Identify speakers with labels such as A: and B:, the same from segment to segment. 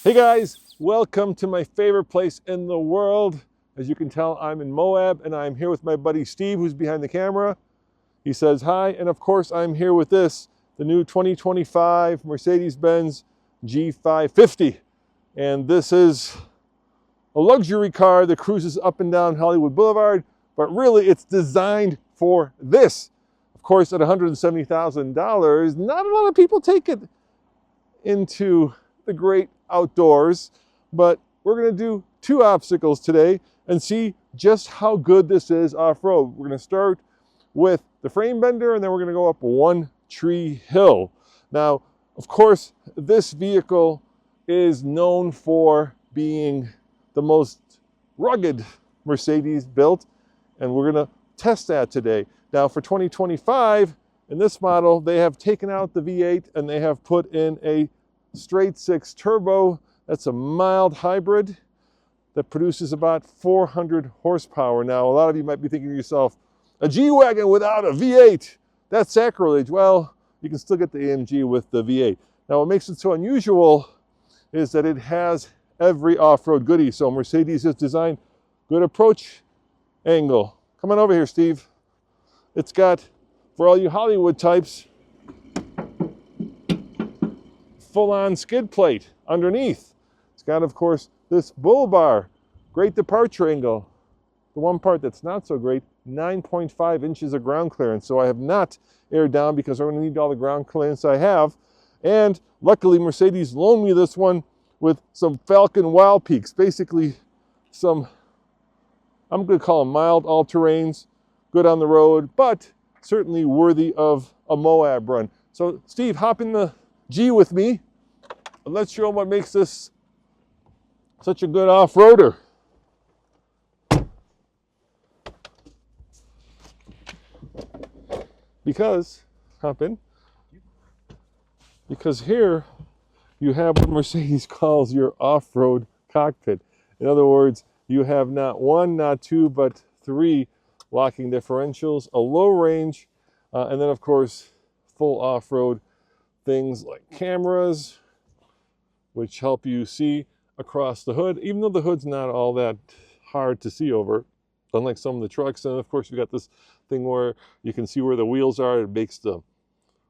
A: Hey guys, welcome to my favorite place in the world. As you can tell, I'm in Moab and I'm here with my buddy Steve, who's behind the camera. He says hi, and of course I'm here with this, the new 2025 Mercedes-Benz G550. And this is a luxury car that cruises up and down Hollywood Boulevard, but really it's designed for this. Of course, at $170,000, not a lot of people take it into the great outdoors, but we're going to do two obstacles today and see just how good this is off-road. We're going to start with the frame bender and then we're going to go up one tree hill. Now, of course, this vehicle is known for being the most rugged Mercedes built, and we're going to test that today. Now, for 2025, in this model, they have taken out the V8 and they have put in a straight six turbo. That's a mild hybrid that produces about 400 horsepower. Now, a lot of you might be thinking to yourself, a G-Wagen without a V8, that's sacrilege. Well, you can still get the AMG with the V8. Now, what makes it so unusual is that it has every off-road goodie. So Mercedes has designed good approach angle. Come on over here, Steve. It's got, for all you Hollywood types, full-on skid plate underneath. It's got, of course, this bull bar, great departure angle. The one part that's not so great, 9.5 inches of ground clearance. So I have not aired down because I'm going to need all the ground clearance I have. And luckily, Mercedes loaned me this one with some Falcon Wild Peaks, basically some, I'm going to call them mild all-terrains, good on the road, but certainly worthy of a Moab run. So Steve, hop in the G with me, and let's show them what makes this such a good off-roader. Because, hop in, because here you have what Mercedes calls your off-road cockpit. In other words, you have not one, not two, but three locking differentials, a low range, and then of course, full off-road things like cameras, which help you see across the hood, even though the hood's not all that hard to see over, unlike some of the trucks. And of course, you got this thing where you can see where the wheels are. It makes the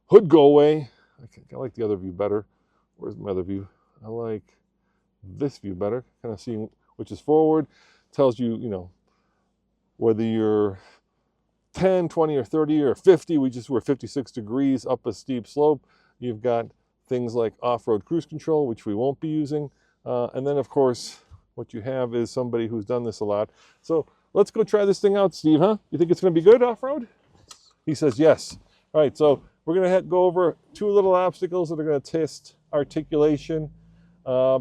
A: hood go away. I like the other view better. Where's my other view? I like this view better, kind of seeing which is forward. Tells you, you know, whether you're 10, 20, or 30, or 50. We're 56 degrees up a steep slope. You've got things like off-road cruise control, which we won't be using. And then, of course, what you have is somebody who's done this a lot. So let's go try this thing out, Steve, huh? You think it's going to be good off-road? He says yes. All right, so we're going to go over two little obstacles that are going to test articulation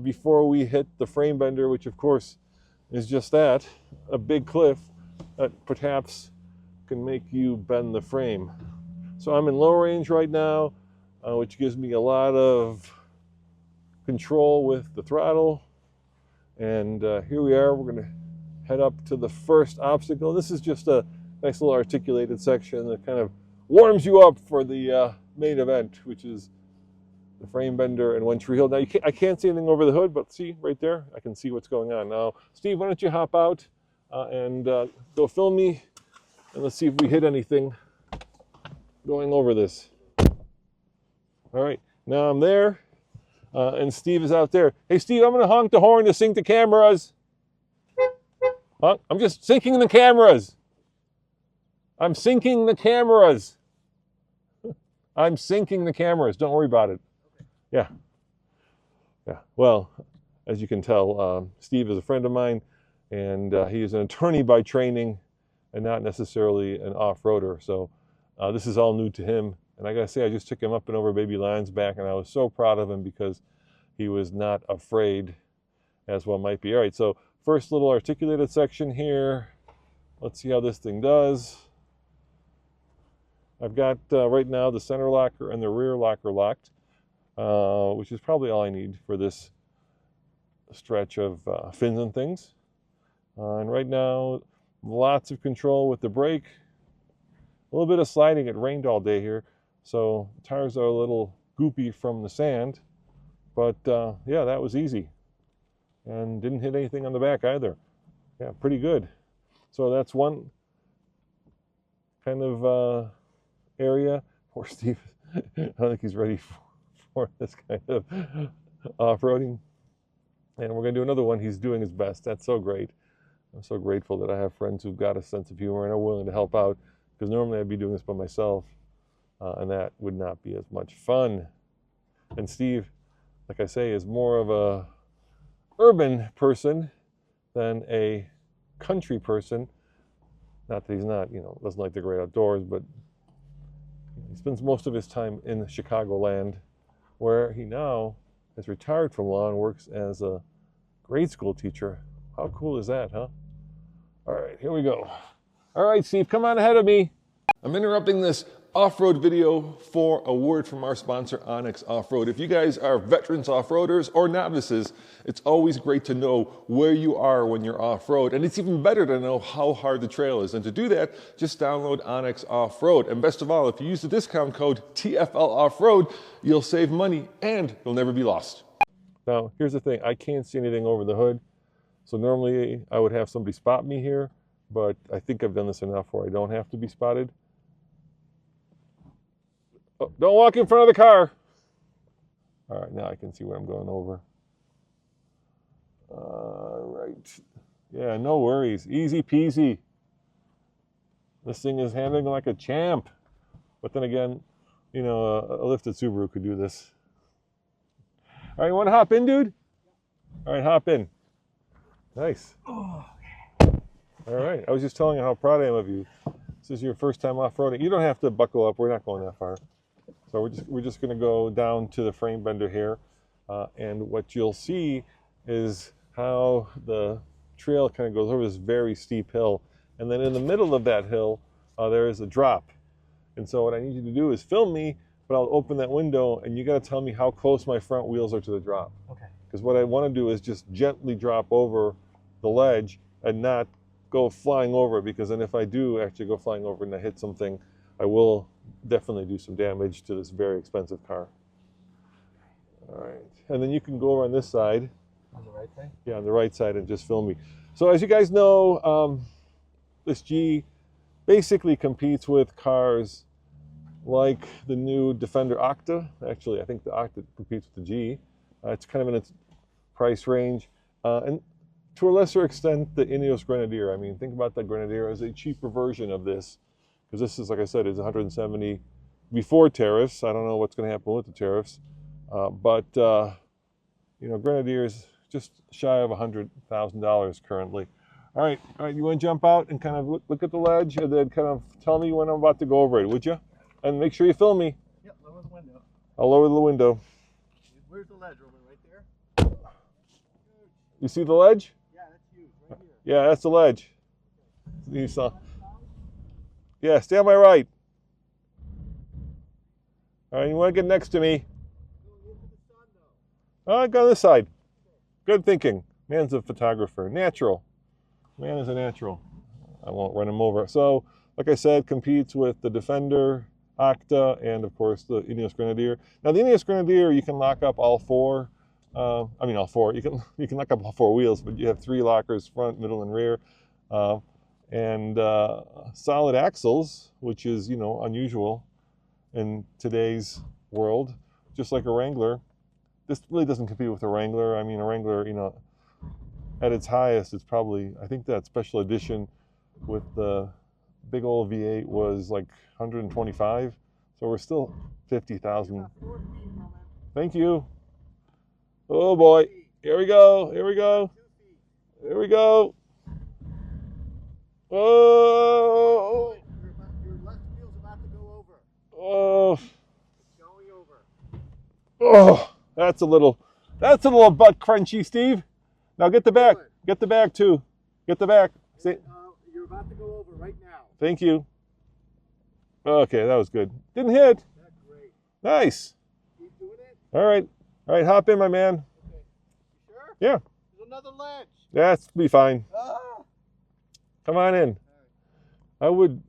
A: before we hit the frame bender, which, of course, is just that, a big cliff that perhaps can make you bend the frame. So I'm in low range right now, which gives me a lot of control with the throttle. And here we are. We're going to head up to the first obstacle. This is just a nice little articulated section that kind of warms you up for the main event, which is the frame bender and one tree hill. Now, I can't see anything over the hood, but see right there, I can see what's going on. Now, Steve, why don't you hop out and go film me, and let's see if we hit anything going over this. All right, now I'm there, and Steve is out there. Hey, Steve, I'm going to honk the horn to sync the cameras. Huh? I'm just syncing the cameras. I'm syncing the cameras. I'm syncing the cameras. Don't worry about it. Yeah. Yeah. Well, as you can tell, Steve is a friend of mine, and he is an attorney by training and not necessarily an off-roader. So this is all new to him. And I got to say, I just took him up and over baby lions back, and I was so proud of him because he was not afraid, as one might be. All right, so first little articulated section here. Let's see how this thing does. I've got right now the center locker and the rear locker locked, which is probably all I need for this stretch of fins and things. And right now, lots of control with the brake. A little bit of sliding. It rained all day here, so the tires are a little goopy from the sand. But yeah, that was easy. and didn't hit anything on the back either. Yeah, pretty good. So that's one kind of area. Poor Steve. I don't think he's ready for this kind of off-roading. And we're going to do another one. He's doing his best. That's so great. I'm so grateful that I have friends who've got a sense of humor and are willing to help out, because normally I'd be doing this by myself, and that would not be as much fun. And Steve, like I say, is more of a urban person than a country person. Not that he's not, doesn't like the great outdoors, but he spends most of his time in Chicagoland, where he now has retired from law and works as a grade school teacher. How cool is that, huh? All right, here we go. All right, Steve, come on ahead of me. I'm interrupting this off-road video for a word from our sponsor, Onyx Off-Road. If you guys are veterans off-roaders or novices, it's always great to know where you are when you're off-road, and it's even better to know how hard the trail is. And to do that, just download Onyx Off-Road. And best of all, if you use the discount code TFLoffroad, you'll save money and you'll never be lost. Now, here's the thing. I can't see anything over the hood, so normally I would have somebody spot me here, but I think I've done this enough where I don't have to be spotted. Oh, don't walk in front of the car. All right, now I can see what I'm going over. All right. Yeah, no worries. Easy peasy. This thing is handling like a champ. But then again, a lifted Subaru could do this. All right, you want to hop in, dude? All right, hop in. Nice. All right. I was just telling you how proud I am of you. This is your first time off-roading. You don't have to buckle up. We're not going that far. So we're just going to go down to the frame bender here, and what you'll see is how the trail kind of goes over this very steep hill, and then in the middle of that hill there is a drop. And so what I need you to do is film me, but I'll open that window, and you got to tell me how close my front wheels are to the drop. Okay. Because what I want to do is just gently drop over the ledge and not go flying over it, because then if I do actually go flying over and I hit something, I will definitely do some damage to this very expensive car. All right, and then you can go over on this side. On the right side? Yeah, on the right side, and just film me. So as you guys know, this G basically competes with cars like the new Defender Octa. Actually, I think the Octa competes with the G. It's kind of in its price range. And to a lesser extent, the Ineos Grenadier. I mean, think about the Grenadier as a cheaper version of this. Because this is, like I said, is 170 before tariffs. I don't know what's going to happen with the tariffs, but Grenadier is just shy of $100,000 currently. All right. You want to jump out and kind of look at the ledge, and then kind of tell me when I'm about to go over it, would you? And make sure you film me.
B: Yep. Lower the window.
A: I'll lower the window.
B: Where's the ledge, Roman? Right there.
A: You see the ledge?
B: Yeah, that's huge. Right here.
A: Yeah, that's the ledge. You saw. Yeah, stay on my right. All right, you want to get next to me? Oh, go on this side. Good thinking. Man's a photographer. Natural. Man is a natural. I won't run him over. So, like I said, competes with the Defender, Octa, and of course the Ineos Grenadier. Now, the Ineos Grenadier, you can lock up all four. All four. You can lock up all four wheels, but you have 3 lockers, front, middle, and rear. And solid axles, which is, unusual in today's world, just like a Wrangler. This really doesn't compete with a Wrangler. I mean, a Wrangler, at its highest, it's probably, I think that special edition with the big old V8 was like 125. So we're still 50,000. Thank you. Oh boy, here we go, here we go, here we go. Oh!
B: Your left wheel's about to go over.
A: Oh!
B: It's going over.
A: Oh! That's a little butt crunchy, Steve. Now get the back. Get the back too. Get the back. See?
B: You're about to go over right now.
A: Thank you. Okay, that was good. Didn't hit.
B: That's great.
A: Nice.
B: Keep doing it.
A: All right. All right, hop in, my man.
B: Okay. You sure?
A: Yeah.
B: There's another ledge.
A: That's be fine.
B: Ah.
A: Come on in. I would,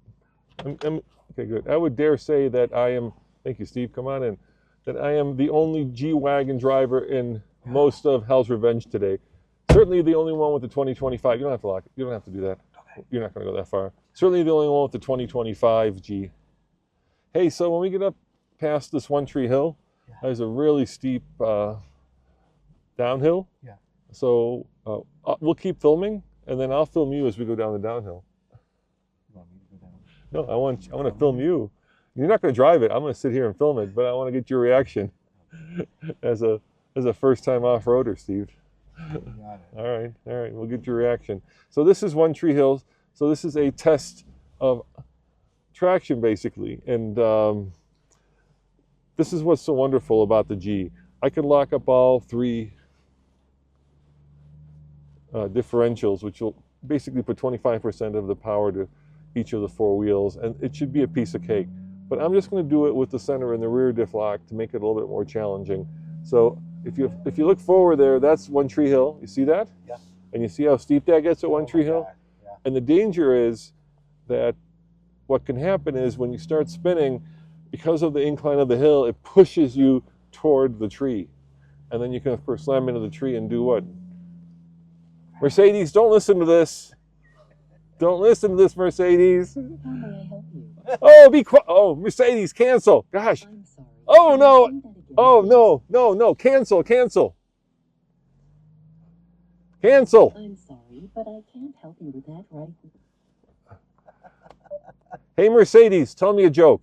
A: okay, good. I would dare say that I am, thank you, Steve, come on in, that I am the only G-Wagen driver in most of Hell's Revenge today. Certainly the only one with the 2025. You don't have to lock it. You don't have to do that.
C: Okay.
A: You're not going to go that far. Certainly the only one with the 2025 G. Hey, so when we get up past this One Tree Hill,
C: Yeah.
A: there's a really steep downhill.
C: Yeah.
A: So we'll keep filming, and then I'll film you as we go down the downhill.
C: You want me to go down?
A: No, I want to film you. You're not going to drive it. I'm going to sit here and film it, but I want to get your reaction as a first-time off-roader, Steve.
C: Got it.
A: All right. We'll get your reaction. So this is One Tree Hill. So this is a test of traction, basically, and this is what's so wonderful about the G. I can lock up all three differentials, which will basically put 25% of the power to each of the four wheels, and it should be a piece of cake. But I'm just going to do it with the center and the rear diff lock to make it a little bit more challenging. So if you look forward there, that's One Tree Hill. You see that?
C: Yeah.
A: And you see how steep that gets at One Tree Hill?
C: Yeah.
A: And the danger is that what can happen is when you start spinning, because of the incline of the hill, it pushes you toward the tree. And then you can, of course, slam into the tree and do what? Mercedes, don't listen to this. Don't listen to this, Mercedes.
D: How may I help you?
A: Oh, be quiet. Oh, Mercedes, cancel. Gosh.
D: I'm sorry.
A: Oh, no.
D: Can you say that again,
A: Oh,
D: please?
A: no. Cancel. Cancel.
D: I'm sorry, but I can't help you with that right now.
A: Hey, Mercedes, tell me a joke.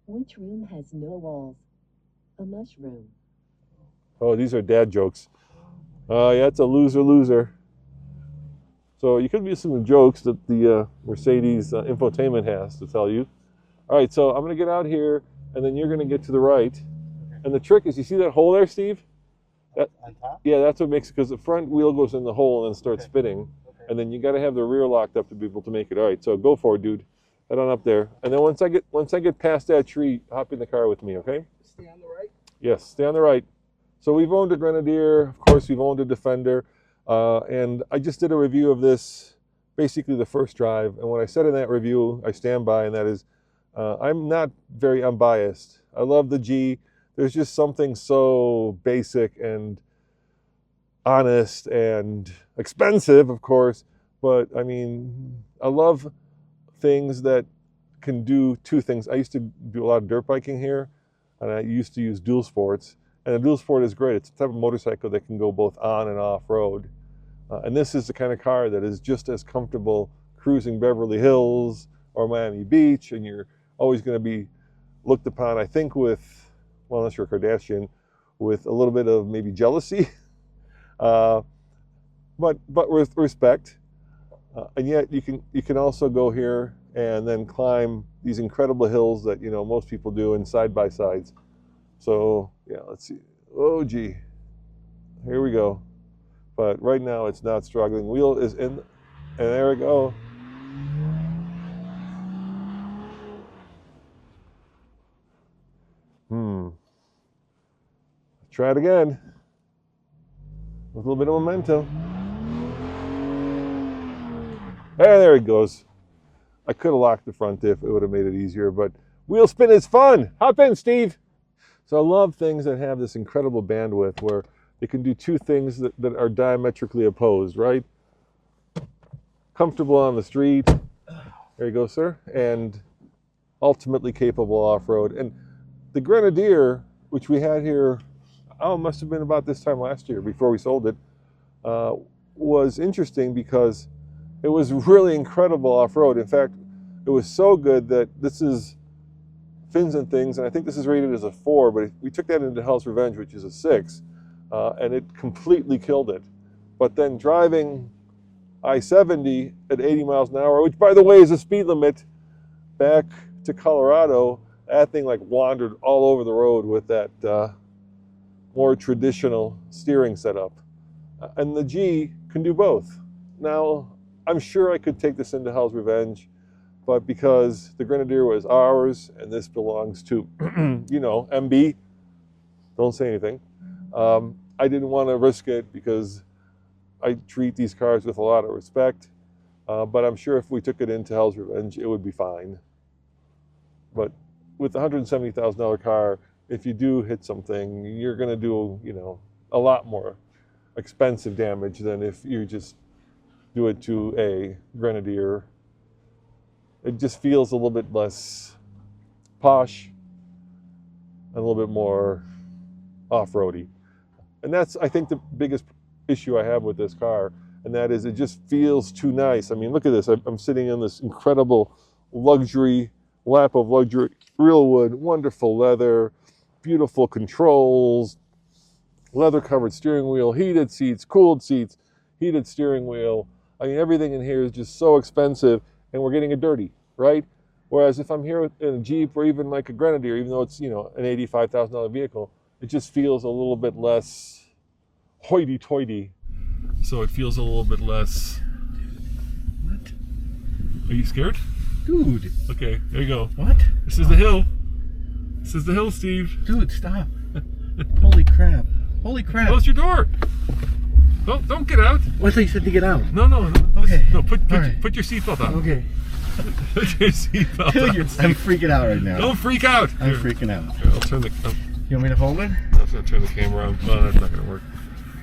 D: Which room has no walls? A mushroom.
A: Oh, these are dad jokes. Yeah, it's a loser. So you could be some jokes that the Mercedes infotainment has to tell you. All right, so I'm going to get out here, and then you're going to get to the right.
C: Okay.
A: And the trick is, you see that hole there, Steve? That,
C: On top?
A: yeah, that's what makes it, because the front wheel goes in the hole and then starts
C: Okay.
A: spinning.
C: Okay.
A: And then you got to have the rear locked up to be able to make it. All right, so go for it, dude. Head on up there. And then once I get past that tree, hop in the car with me, okay?
B: Stay on the right.
A: Yes, stay on the right. So we've owned a Grenadier, of course we've owned a Defender, and I just did a review of this, basically the first drive, and what I said in that review, I stand by, and that is, I'm not very unbiased. I love the G. There's just something so basic and honest and expensive, of course, but I mean, I love things that can do two things. I used to do a lot of dirt biking here, and I used to use dual sports. And the dual sport is great. It's a type of motorcycle that can go both on and off road. And this is the kind of car that is just as comfortable cruising Beverly Hills or Miami Beach, and you're always going to be looked upon, I think, with, well, unless you're a Kardashian, with a little bit of maybe jealousy, but with respect. And yet you can also go here and then climb these incredible hills that most people do in side-by-sides. So yeah, let's see. Oh gee, here we go. But right now it's not struggling. Wheel is in, and there we go. Try it again with a little bit of momentum. There it goes. I could have locked the front diff. It would have made it easier, but wheel spin is fun. Hop in, Steve. So I love things that have this incredible bandwidth where they can do two things that are diametrically opposed, right? Comfortable on the street, there you go, sir, and ultimately capable off-road. And the Grenadier, which we had here, it must have been about this time last year before we sold it, was interesting because it was really incredible off-road. In fact, it was so good that this is Fins and Things, and I think this is rated as a 4, but we took that into Hell's Revenge, which is a 6, and it completely killed it. But then driving I-70 at 80 miles an hour, which by the way is a speed limit, back to Colorado, that thing like wandered all over the road with that more traditional steering setup. And the G can do both. Now, I'm sure I could take this into Hell's Revenge, but because the Grenadier was ours and this belongs to, MB, don't say anything, I didn't want to risk it because I treat these cars with a lot of respect, but I'm sure if we took it into Hell's Revenge, it would be fine. But with the $170,000 car, if you do hit something, you're going to do, a lot more expensive damage than if you just do it to a Grenadier. It just feels a little bit less posh and a little bit more off-roady. And that's, I think, the biggest issue I have with this car, and that is it just feels too nice. I mean, look at this. I'm sitting in this incredible luxury lap of luxury, real wood, wonderful leather, beautiful controls, leather-covered steering wheel, heated seats, cooled seats, heated steering wheel. I mean, everything in here is just so expensive, and we're getting it dirty, right? Whereas if I'm here in a Jeep or even like a Grenadier, even though it's, you know, an $85,000 vehicle, it just feels a little bit less hoity-toity. So it feels a little bit less...
C: What?
A: Are you scared?
C: Dude.
A: Okay, there you go.
C: What?
A: This is the hill. This is the hill, Steve.
C: Dude, stop. Holy crap. Holy crap.
A: Close your door. Don't get out.
C: What, I thought you said to get out.
A: No.
C: Okay.
A: No, put
C: All right.
A: your seatbelt on.
C: Okay.
A: Put your seatbelt
C: Dude,
A: on.
C: I'm freaking out right now.
A: Don't freak out.
C: I'm freaking out.
A: Here, I'll turn the...
C: You want me to hold it?
A: I was gonna turn the camera on. Oh, that's not gonna work.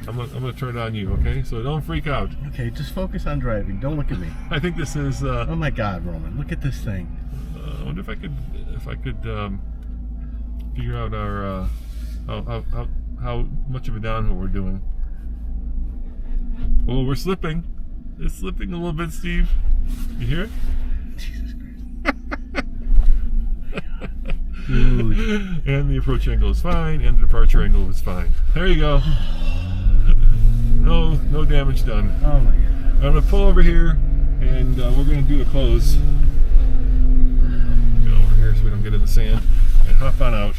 A: I'm gonna turn it on you, okay? So don't freak out.
C: Okay, just focus on driving. Don't look at me.
A: I think this is.
C: Oh my God, Roman! Look at this thing.
A: I wonder if I could figure out our how much of a downhill we're doing. Oh, we're slipping. It's slipping a little bit, Steve. You hear it?
C: Jesus Christ. Dude.
A: And the approach angle is fine, and the departure angle is fine. There you go. No damage done.
C: Oh my God.
A: I'm gonna pull over here, and we're gonna do a close. Get over here so we don't get in the sand, and hop on out.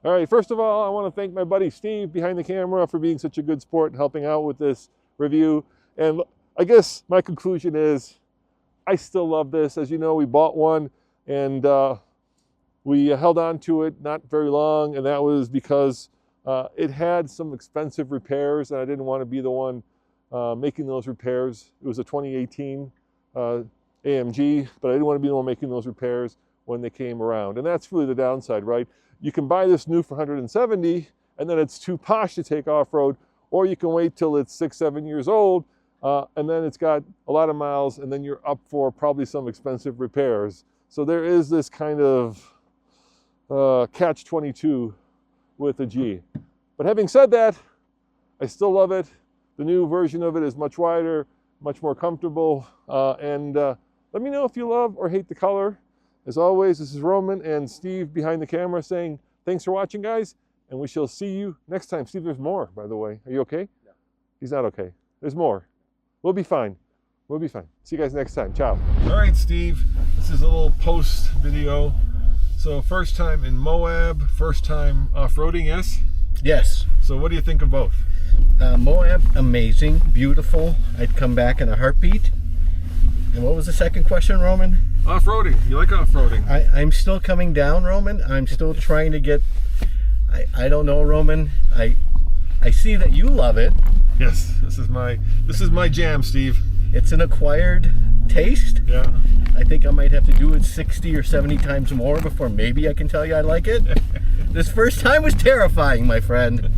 A: All right, first of all, I want to thank my buddy Steve behind the camera for being such a good sport and helping out with this review. And I guess my conclusion is I still love this. As you know, we bought one, and we held on to it not very long, and that was because it had some expensive repairs, and I didn't want to be the one making those repairs. It was a 2018 AMG, but I didn't want to be the one making those repairs when they came around. And that's really the downside, right? You can buy this new for $170, and then it's too posh to take off-road, or you can wait till it's 6-7 years old, and then it's got a lot of miles, and then you're up for probably some expensive repairs. So there is this kind of catch-22 with the G. But having said that, I still love it. The new version of it is much wider, much more comfortable, and let me know if you love or hate the color. As always, this is Roman and Steve behind the camera saying thanks for watching, guys, and we shall see you next time. Steve, there's more, by the way. Are you okay?
B: No.
A: He's not okay. There's more. We'll be fine. We'll be fine. See you guys next time. Ciao. All right, Steve. This is a little post video. So first time in Moab, first time off-roading, yes?
C: Yes.
A: So what do you think of both?
C: Moab, amazing, beautiful. I'd come back in a heartbeat. And what was the second question, Roman?
A: Off-roading. You like off-roading?
C: I'm still coming down, Roman. I'm still trying to get... I don't know, Roman. I see that you love it.
A: Yes. This is my jam, Steve.
C: It's an acquired taste.
A: Yeah.
C: I think I might have to do it 60 or 70 times more before maybe I can tell you I like it. This first time was terrifying, my friend.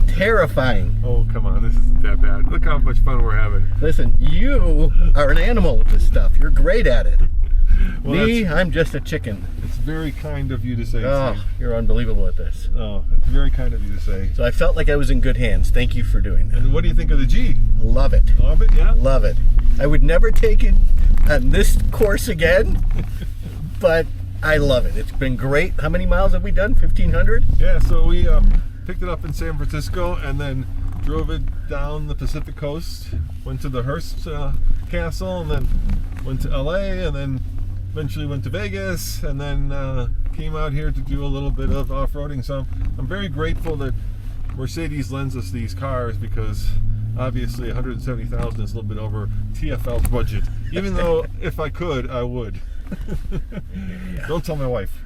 C: Terrifying.
A: Oh, come on. This isn't that bad. Look how much fun we're having.
C: Listen, you are an animal with this stuff. You're great at it.
A: Well,
C: Me, I'm just a chicken.
A: It's very kind of you to say,
C: Oh,
A: Steve.
C: you're unbelievable at this.
A: Oh, it's very kind of you to say.
C: So I felt like I was in good hands. Thank you for doing that.
A: And what do you think of the G?
C: Love it.
A: Love it, yeah?
C: Love it. I would never take it on this course again, but I love it. It's been great. How many miles have we done? 1,500?
A: Yeah, so we picked it up in San Francisco and then drove it down the Pacific coast, went to the Hearst Castle, and then went to LA, and then eventually went to Vegas, and then came out here to do a little bit of off-roading. So I'm very grateful that Mercedes lends us these cars, because obviously 170,000 is a little bit over TFL's budget. Even though if I could, I would. Don't tell my wife.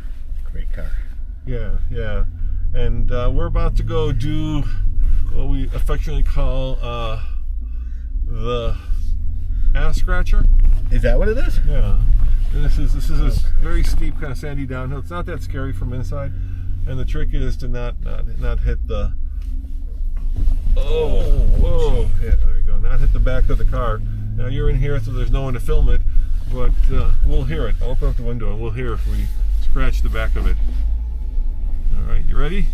C: Great car.
A: Yeah, yeah. And we're about to go do what we affectionately call the ass scratcher.
C: Is that what it is?
A: Yeah. And this is a very steep kind of sandy downhill. It's not that scary from inside, and the trick is to not hit the Oh, whoa. Yeah, there you go. Not hit the back of the car. Now you're in here, so there's no one to film it, but we'll hear it. I'll open up the window and we'll hear if we scratch the back of it. All right, you ready?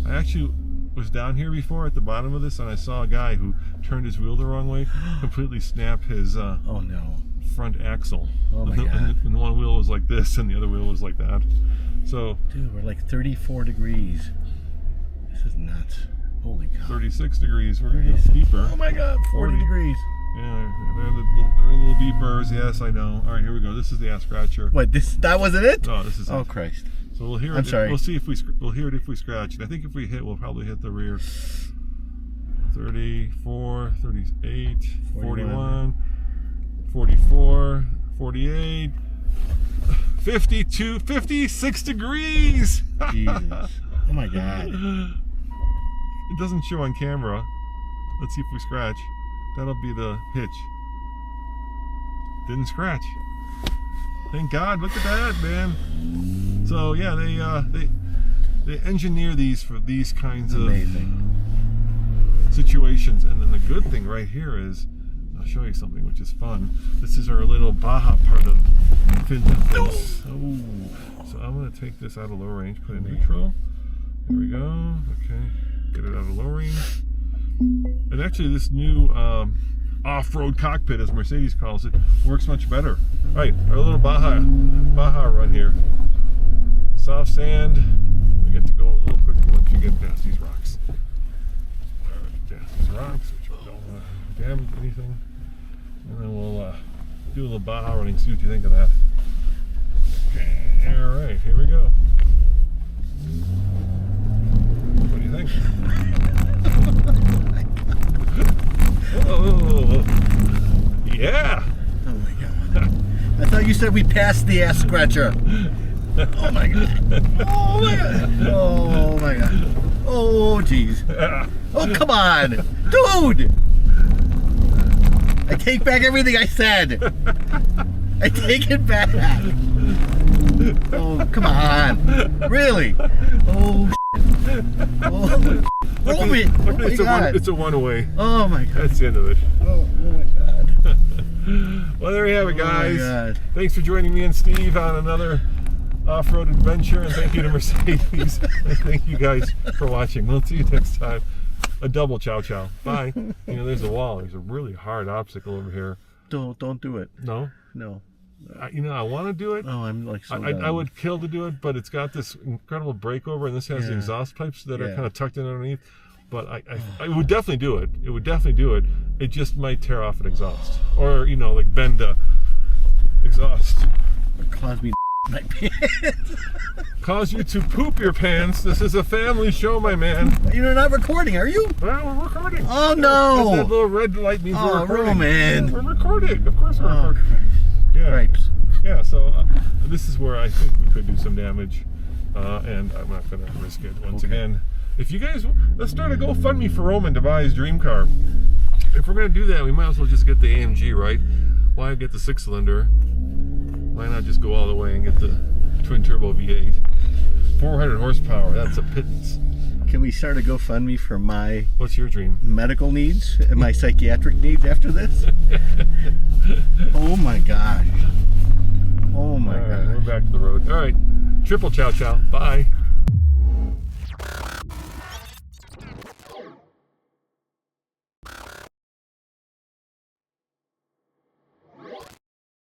A: I actually was down here before at the bottom of this, and I saw a guy who turned his wheel the wrong way, completely snapped his
C: Oh no.
A: front axle.
C: Oh my God.
A: And the one wheel was like this, and the other wheel was like that. So,
C: Dude, we're like 34 degrees. This is nuts. Holy cow.
A: 36 degrees. We're gonna go deeper.
C: Oh my God, 40 degrees.
A: Yeah, they're a little deeper. Yes, I know. All right, here we go. This is the ass scratcher.
C: What, that wasn't it?
A: Oh, this is
C: Oh,
A: it.
C: Christ.
A: So we'll hear it.
C: I'm sorry.
A: We'll see if we'll hear it if we scratch it. I think if we hit, we'll probably hit the rear. 34, 38, 41, 44, 48, 52, 56 degrees.
C: Jesus. Oh my God.
A: It doesn't show on camera. Let's see if we scratch. That'll be the hitch. Didn't scratch. Thank God. Look at that, man. So yeah, they engineer these for these kinds
C: Amazing.
A: of situations. And then the good thing right here is, I'll show you something which is fun. This is our little Baja part of Fins. Oh, so I'm gonna take this out of low range, put it in neutral. Here we go. Okay, get it out of low range. And actually, this new off-road cockpit, as Mercedes calls it, works much better. All right, our little Baja run here. Soft sand. We get to go a little quicker once you get past these rocks. All right, past these rocks, which we don't want to damage anything. And then we'll do a little Baja running. See what you think of that. Okay, all right, here we go. What do you think? Oh, yeah.
C: Oh my God. I thought you said we passed the ass scratcher. Oh my God. Oh my God. Oh my God. Oh jeez. Oh come on, dude. I take back everything I said. I take it back. Oh come on. Really? Oh. Oh.
A: Luckily, it's a one-way.
C: Oh my God.
A: That's the end of it.
C: Oh my God.
A: Well, there you have it, guys.
C: Oh my God.
A: Thanks for joining me and Steve on another off-road adventure, and thank you to Mercedes. And thank you guys for watching. We'll see you next time. A double chow chow. Bye. You know, there's a wall. There's a really hard obstacle over here.
C: Don't do it.
A: No?
C: No.
A: I want to do it.
C: Oh, I'm like so
A: I would kill to do it, but it's got this incredible breakover, and this has the
C: Yeah.
A: exhaust pipes that are
C: Yeah.
A: kind of tucked in underneath. But I would definitely do it. It would definitely do it. It just might tear off an exhaust, or like bend a exhaust.
C: It caused me my pants.
A: Cause you to poop your pants. This is a family show, my man.
C: You're not recording, are you?
A: Well, we're recording.
C: Oh no!
A: That little red light means we're
C: Oh,
A: recording.
C: Roman.
A: We're recording. Of course we're
C: Oh,
A: recording.
C: Christ.
A: Yeah.
C: Cripes.
A: Yeah, so this is where I think we could do some damage, and I'm not going to risk it. Once again, if you guys, let's start a GoFundMe for Roman to buy his dream car. If we're going to do that, we might as well just get the AMG, right? Why get the 6-cylinder? Why not just go all the way and get the twin turbo V8? 400 horsepower, that's a pittance.
C: Can we start a GoFundMe for my
A: What's your dream?
C: medical needs and my psychiatric needs after this? Oh my gosh. Oh my
A: All right,
C: gosh.
A: we're back to the road. All right, triple chow chow. Bye.